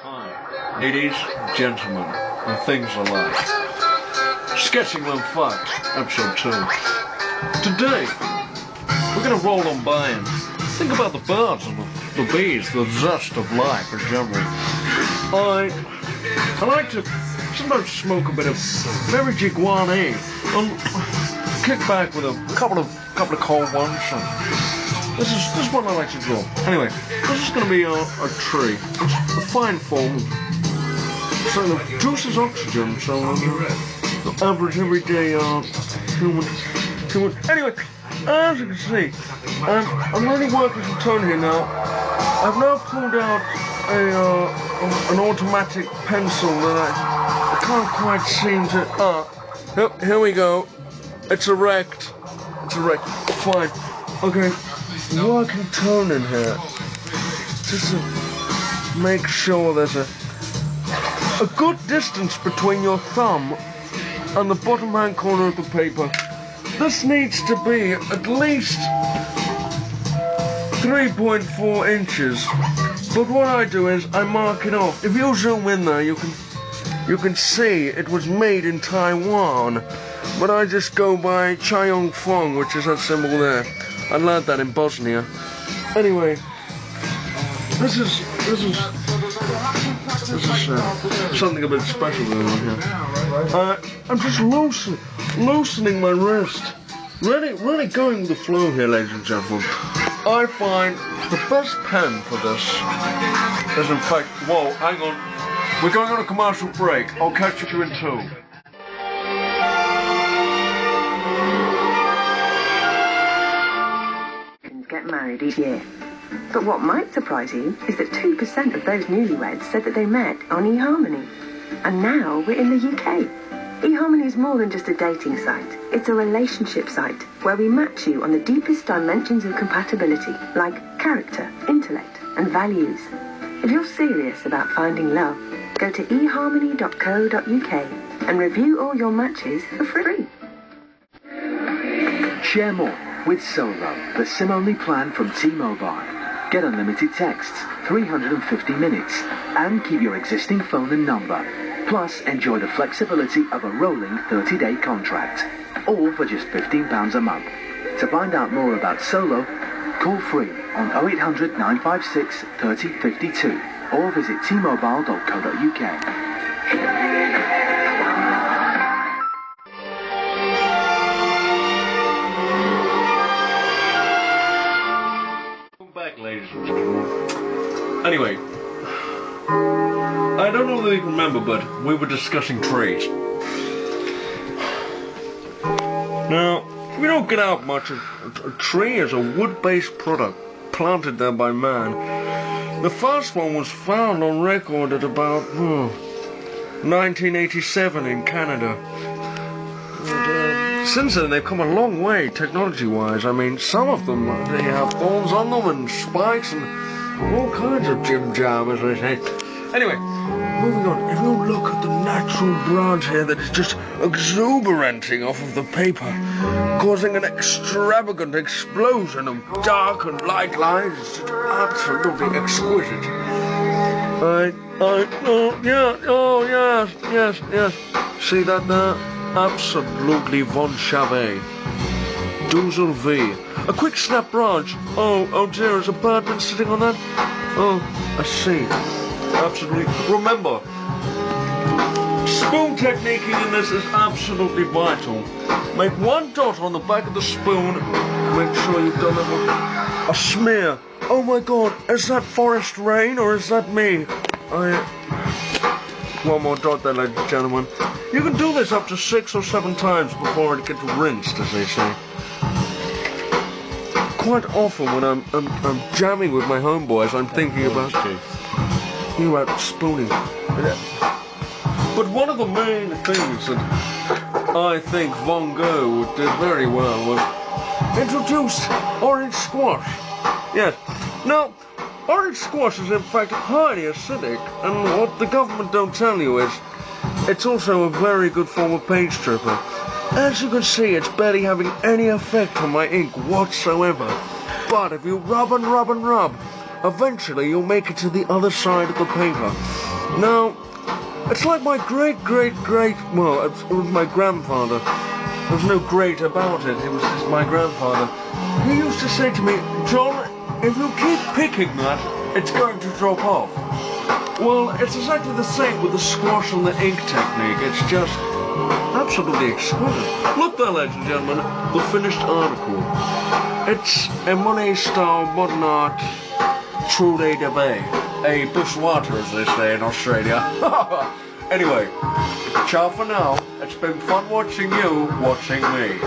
Hi, ladies, gentlemen, and things alike. Sketching Them Facts, episode 2. Today, we're gonna roll on by and think about the birds and the bees, the zest of life in general. I like to sometimes smoke a bit of marijuana and kick back with a couple of cold ones. This is what I like to draw. Anyway, this is going to be a tree. It's a fine form. So the juices oxygen, so the average everyday human. Anyway, as you can see, I'm really working some tone here now. I've now pulled out an automatic pencil that I can't quite seem to. Yep, here we go. It's erect. It's erect. Fine. Okay. Working tone in here, just to make sure there's a good distance between your thumb and the bottom hand corner of the paper. This needs to be at least 3.4 inches. But what I do is I mark it off. If you zoom in there, you can see it was made in Taiwan. But I just go by Chayong Fong, which is that symbol there. I learned that in Bosnia. Anyway, this is something a bit special going on here. I'm just loosening my wrist. Really going with the flow here, ladies and gentlemen. I find the best pen for this is in fact. Whoa, hang on. We're going on a commercial break. I'll catch you in 2. Get married each year. But what might surprise you is that 2% of those newlyweds said that they met on eHarmony. And now we're in the UK. eHarmony is more than just a dating site. It's a relationship site where we match you on the deepest dimensions of compatibility, like character, intellect, and values. If you're serious about finding love, go to eharmony.co.uk and review all your matches for free. Share more with Solo, the SIM-only plan from T-Mobile. Get unlimited texts, 350 minutes, and keep your existing phone and number. Plus, enjoy the flexibility of a rolling 30-day contract. All for just £15 a month. To find out more about Solo, call free on 0800 956 3052 or visit tmobile.co.uk. Ladies and gentlemen. Anyway, I don't know if you remember, but we were discussing trees. Now, we don't get out much. A tree is a wood-based product planted there by man. The first one was found on record at about 1987 in Canada. Since then, they've come a long way, technology-wise. I mean, some of them, they have thorns on them and spikes and all kinds of jim-jam, as they say. Anyway, moving on. If you look at the natural branch here that is just exuberating off of the paper, causing an extravagant explosion of dark and light lines, it's just absolutely exquisite. Yes. See that there? Absolutely von Chavez. Doozle V. A quick snap branch. Oh dear, has a bird been sitting on that? Oh, I see. Absolutely. Remember, spoon techniquing in this is absolutely vital. Make one dot on the back of the spoon. Make sure you've done a smear. Oh my god, is that forest rain or is that me? One more dot there, ladies and gentlemen. You can do this up to 6 or 7 times before it gets rinsed, as they say. Quite often when I'm jamming with my homeboys, I'm thinking about spooning. But one of the main things that I think Von Gogh did very well was introduced orange squash. Yes. Now, orange squash is in fact highly acidic, and what the government don't tell you is it's also a very good form of paint stripper. As you can see, it's barely having any effect on my ink whatsoever. But if you rub and rub and rub, eventually you'll make it to the other side of the paper. Now, it's like my great, well, it was my grandfather. There's no great about it, it was just my grandfather. He used to say to me, John, if you keep picking that, it's going to drop off. Well, it's exactly the same with the squash and the ink technique. It's just absolutely exquisite. Look there, ladies and gentlemen, the finished article. It's a money-style modern art, truly de bay. A bushwater, as they say in Australia. Anyway, ciao for now. It's been fun watching you watching me.